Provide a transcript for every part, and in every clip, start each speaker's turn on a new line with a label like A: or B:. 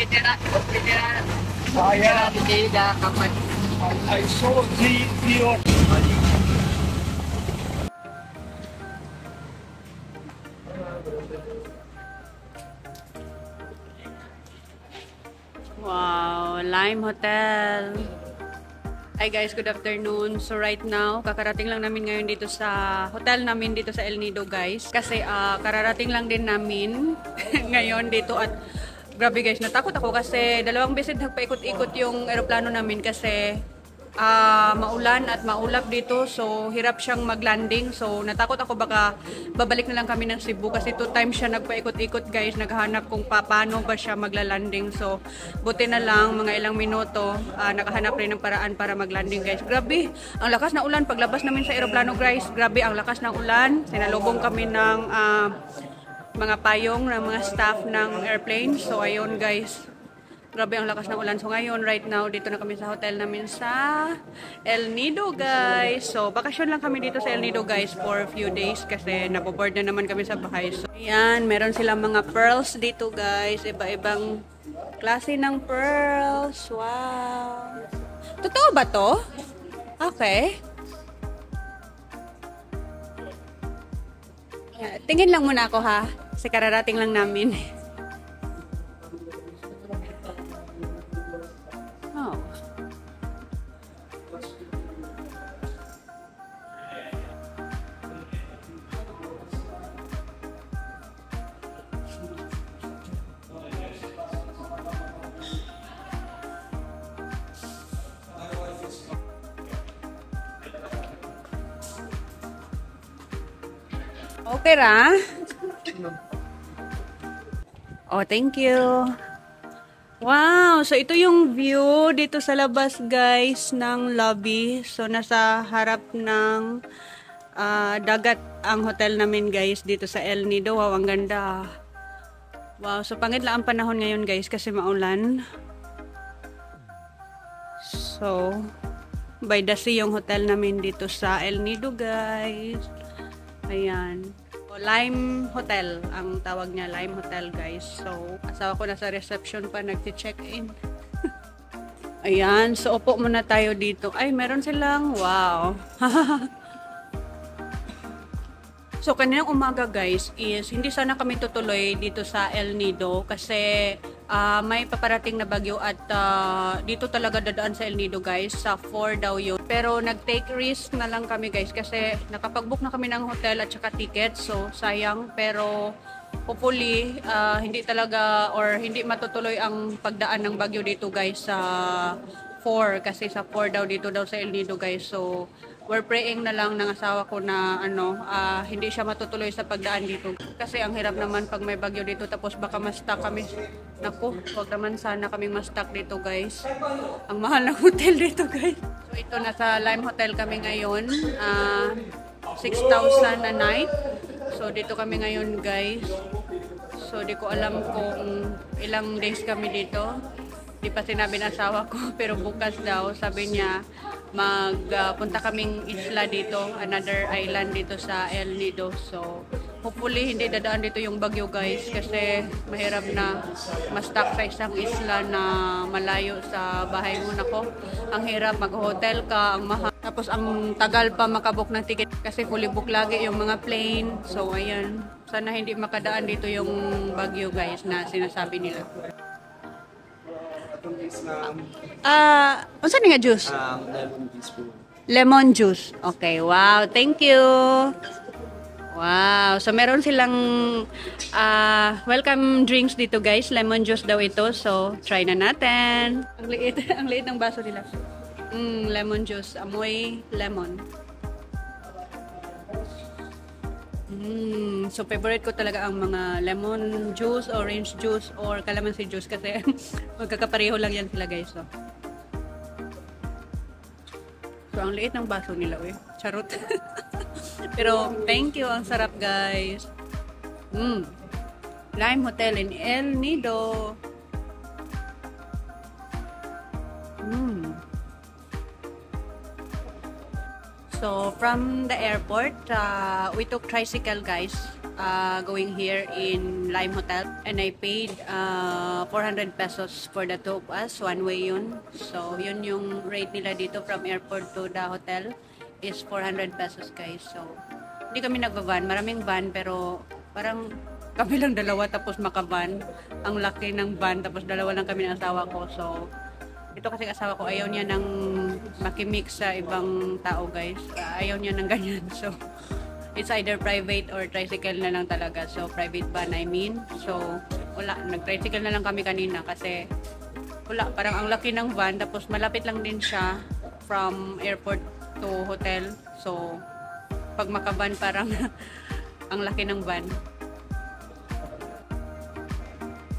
A: Saya tidak kapan. I saw the
B: Wow, Lime Hotel. Hi guys, good afternoon. So right now, kakarating lang namin ngayon dito sa hotel namin dito sa El Nido guys. Kasi kararating lang din namin ngayon dito at grabe guys, natakot ako kasi dalawang beses nagpaikot-ikot yung eroplano namin kasi maulan at maulap dito, so hirap siyang maglanding. So natakot ako baka babalik na lang kami ng Cebu kasi 2 times siya nagpaikot-ikot guys, naghahanap kung paano ba siya maglalanding. So buti na lang mga ilang minuto nakahanap rin ng paraan para maglanding guys. Grabe ang lakas ng ulan paglabas namin sa eroplano guys, grabe ang lakas ng ulan. Sinalubong kami ng mga payong ng mga staff ng airplane. So ayun guys, grabe ang lakas ng ulan. So ngayon, right now, dito na kami sa hotel namin sa El Nido guys. So bakasyon lang kami dito sa El Nido guys for a few days kasi naboboard na naman kami sa bahay. So ayan, meron silang mga pearls dito guys. Iba-ibang klase ng pearls. Wow! Totoo ba to? Okay. Tingin lang muna ako ha. Kasi kararating lang namin. Oh. Okay ra? Oh, thank you. Wow! So, ito yung view dito sa labas, guys, ng lobby. So, nasa harap ng dagat ang hotel namin, guys, dito sa El Nido. Wow, ang ganda. Wow! So, pangit lang ang panahon ngayon, guys, kasi maulan. So, by the sea yung hotel namin dito sa El Nido, guys. Ayan. Lime Hotel ang tawag niya, Lime Hotel guys. So asawa ko nasa reception pa nagti-check-in. Ayan, so upo muna tayo dito. Ay, meron silang, wow. So kaninang umaga guys is hindi sana kami tutuloy dito sa El Nido kasi may paparating na bagyo at dito talaga dadaan sa El Nido guys, sa 4 daw yun. Pero nag-take risk na lang kami guys kasi nakapag-book na kami ng hotel at saka ticket, so sayang. Pero hopefully hindi talaga or hindi matutuloy ang pagdaan ng bagyo dito guys sa 4 kasi sa 4 daw dito daw sa El Nido guys. So we're praying na lang ng asawa ko na hindi siya matutuloy sa pagdaan dito. Kasi ang hirap naman pag may bagyo dito tapos baka ma-stuck kami. Naku, wag naman sana kaming ma-stuck dito guys. Ang mahal ng hotel dito guys. So ito, nasa Lime Hotel kami ngayon. 6,000 a night. So dito kami ngayon guys. So di ko alam kung ilang days kami dito. Di pa sinabi ng asawa ko pero bukas daw sabi niya magpunta kaming isla dito, another island dito sa El Nido. So hopefully hindi dadaan dito yung bagyo guys kasi mahirap na ma-stuck sa isang isla na malayo sa bahay mo. Nako, ang hirap, mag-hotel ka, ang mahal. Tapos ang tagal pa makabook ng ticket kasi fully book lagi yung mga plane. So ayan, sana hindi makadaan dito yung bagyo guys na sinasabi nila. Unsa ni nga juice?
A: lemon juice po.
B: Lemon juice. Okay, wow. Thank you. Wow. So, meron silang welcome drinks dito, guys. Lemon juice daw ito. So, try na natin. Ang liit. Ang liit ng baso nila. Lemon juice. Amoy lemon. So, favorite ko talaga ang mga lemon juice, orange juice, or calamansi juice kasi magkakapareho lang yan sila, guys. So, ang liit ng baso nila, charot. Pero, thank you. Ang sarap, guys. Lime Hotel in El Nido. So, from the airport, we took tricycle, guys. going here in Lime Hotel. And I paid 400 pesos for the two of us. One way yun. So, yun yung rate nila dito from airport to the hotel is 400 pesos guys. So, hindi kami nagbaban. Maraming van pero parang kami lang dalawa tapos makaban. Ang laki ng van tapos dalawa lang kami ng asawa ko. So, ito kasi asawa ko ayaw niya ng makimix sa ibang tao guys. Ayaw niya ng ganyan. So, it's either private or tricycle na lang talaga. So, private van I mean. So, wala. Nag-tricycle na lang kami kanina kasi wala. Parang ang laki ng van. Tapos malapit lang din siya from airport to hotel. So, pag makaban parang ang laki ng van.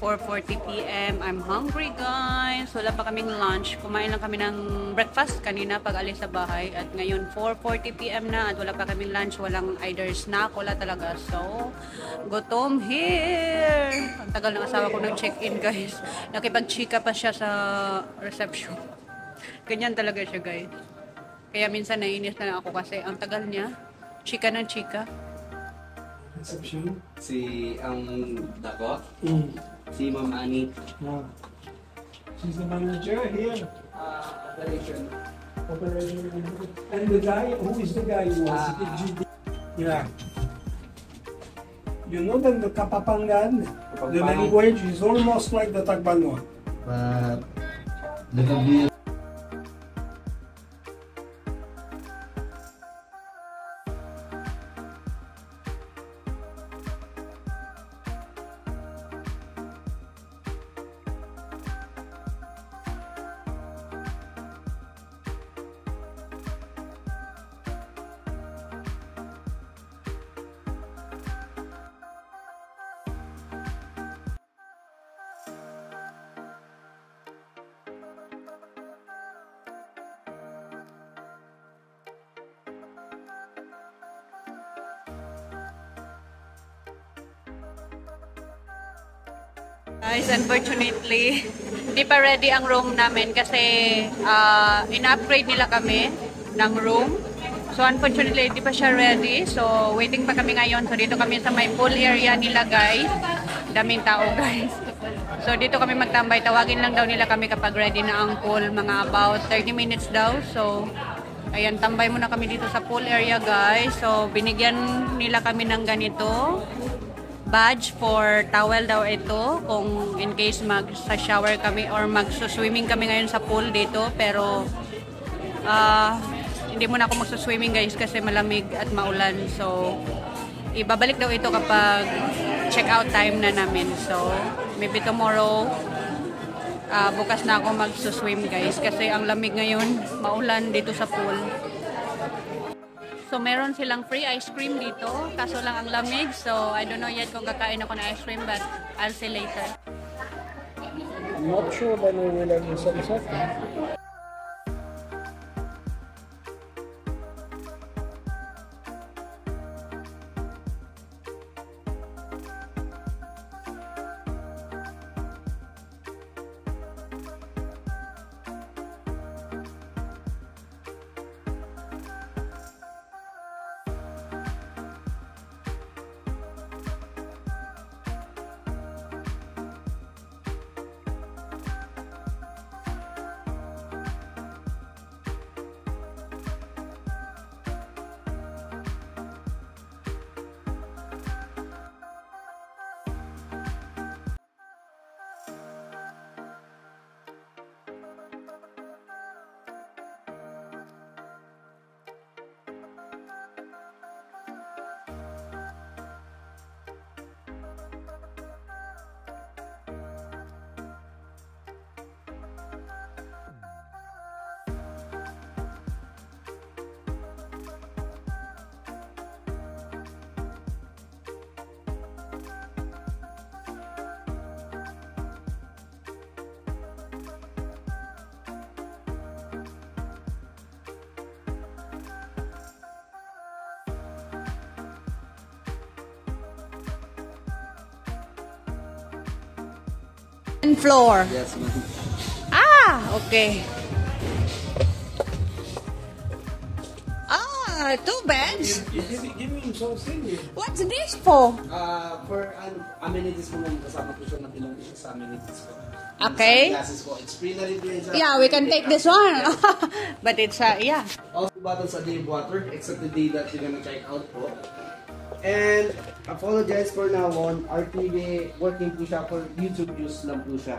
B: 4:40 p.m. I'm hungry guys. Wala pa kaming lunch. Kumain lang kami ng breakfast kanina pag alis sa bahay. At ngayon 4:40 p.m. na at wala pa kaming lunch. Walang either snack. Wala talaga. So, gutom here. Ang tagal ng asawa ko nag-check-in guys. Nakipag-chika pa siya sa reception. Ganyan talaga siya guys. Kaya minsan naiinis na lang ako kasi ang tagal niya. Chika ng chika.
C: Reception?
A: Si ang dako,
C: Mm.
A: si Ma'am Annie.
C: No. She's the manager here.
A: Operation.
C: And the guy, who is the guy who was the GD? Yeah. You know that the Kapampangan, the language is almost like the Tagbanwa.
A: But the gabi
B: Guys, unfortunately, hindi pa ready ang room namin kasi in-upgrade nila kami ng room. So, unfortunately, hindi pa siya ready. So, waiting pa kami ngayon. So, dito kami sa may pool area nila, guys. Daming tao, guys. So, dito kami magtambay. Tawagin lang daw nila kami kapag ready na ang pool. Mga about 30 minutes daw. So, ayan, tambay muna kami dito sa pool area, guys. So, binigyan nila kami ng ganito. Badge for towel daw ito kung in case mag-shower kami or mag-swimming kami ngayon sa pool dito pero hindi muna ako mag-swimming guys kasi malamig at maulan so ibabalik daw ito kapag check out time na namin so maybe tomorrow bukas na ako mag-swim guys kasi ang lamig ngayon maulan dito sa pool. So, meron silang free ice cream dito. Kaso lang ang lamig. So, I don't know yet kung kakain ako ng ice cream but I'll see later.
C: I'm not sure when we will have some something.
B: Floor.
A: yes, ma'am.
B: Okay. Two beds?
C: Give me something.
B: What's this for?
A: For amenities po naman, kasama po siya ng ilang isa sa amenities po.
B: Okay.
A: Sunglasses po. It's free na rin po yun sa...
B: Yeah, we can take this one. But it's, yeah.
A: Also bottles a day of water, except the day that you're gonna check out po. And apologize for now on, our TV working po siya for YouTube use lang po siya.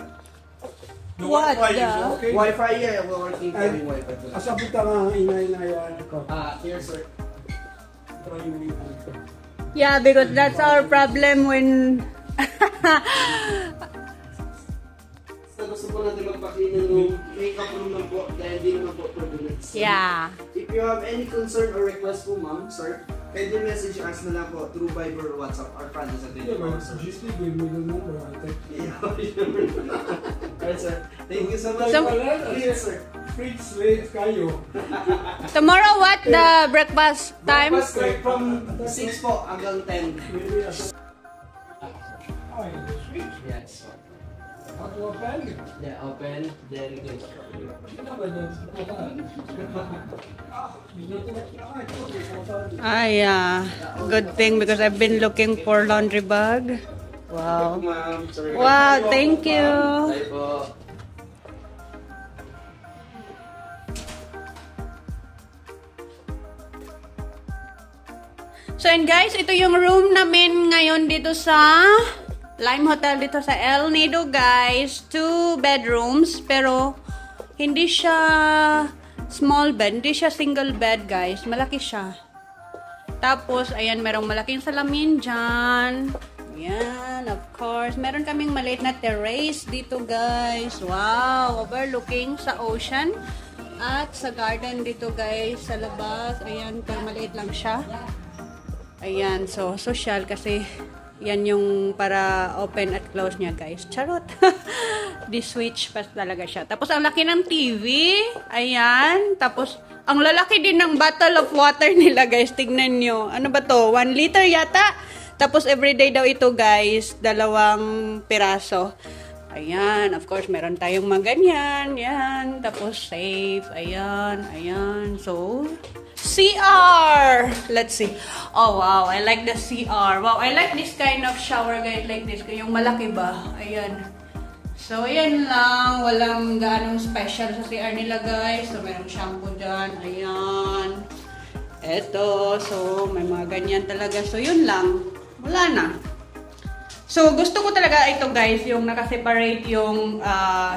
C: The
B: What
C: Wi-Fi is
B: the-
C: okay.
A: Wi-Fi, yeah, we're working for
C: Ay,
A: yung Wi-Fi po.
C: Asabot ka nga inay-inayan ko.
A: Here sir.
C: Try mo ito.
B: Yeah, because that's our problem when...
A: Basta gusto po natin magpakita ng makeup room lang po, dahil di naman po 2 minutes.
B: Yeah.
A: If you have any concern or request po ma'am, sir, pwede message us na lang po through Viber or WhatsApp or Francis at
C: Yeah, but
A: sir.
C: just give me the number. I think.
A: Alright sir, thank you so much. Yes, sir.
C: Fritz late kayo.
B: Tomorrow, what the breakfast time?
A: Breakfast straight from 6 po hanggang 10.
C: Maybe as Ay, the switch.
A: Yes.
C: Ako open.
A: Yeah, open, then go.
C: Ano ba yan?
B: Yeah. Good thing because I've been looking for laundry bag. Wow.
A: Ma'am, sorry.
B: Wow, thank you.
A: Bye po.
B: So and guys, ito yung room namin ngayon dito sa Lime Hotel dito sa El Nido guys. 2 bedrooms pero hindi siya small bed, hindi siya single bed guys. Malaki siya. Tapos ayan, merong malaking salamin dyan. Yan, of course. Meron kaming maliit na terrace dito guys. Wow, overlooking sa ocean. At sa garden dito guys, sa labas. Ayan, pero maliit lang siya. Ayan, so social kasi yan yung para open at close niya guys. Charot. Di switch pa talaga siya. Tapos ang laki ng TV. Ayan. Tapos ang lalaki din ng bottle of water nila guys. Tignan nyo. Ano ba to? 1 liter yata. Tapos everyday daw ito guys. 2 piraso. Ayan. Of course, meron tayong mga ganyan. Yan. Tapos safe. Ayan. Ayan. So, CR! Let's see. Oh, wow. I like the CR. Wow, I like this kind of shower guys like this. Yung malaki ba? Ayan. So, ayan lang. Walang ganong special sa CR nila guys. So, merong shampoo dyan. Ayan. Eto. So, may mga ganyan talaga. So, yun lang. Wala na. So, gusto ko talaga ito guys. Yung nakaseparate yung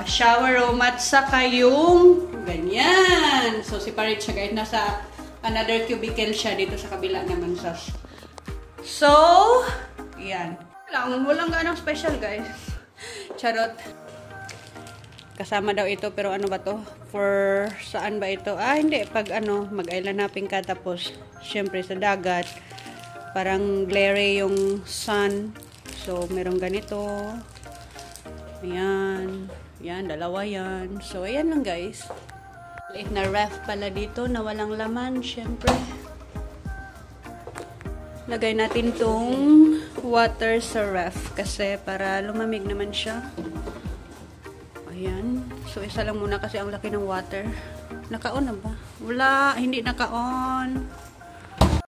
B: shower room at saka yung ganyan. So, separate siya guys. Nasa another cubicle siya dito sa kabila naman sa. So, yan. Walang ganang special guys. Charot. Kasama daw ito pero ano ba to? For saan ba ito? Hindi. Pag ano, mag-island hopping ka tapos syempre sa dagat. Parang glare yung sun. So, merong ganito. Ayan. Yan, 2 yan. So, ayan lang guys. Liit na ref pala dito na walang laman, syempre. Lagay natin tong water sa ref kasi para lumamig naman siya. Ayan. So, isa lang muna kasi ang laki ng water. Naka-on na ba? Wala, hindi naka-on.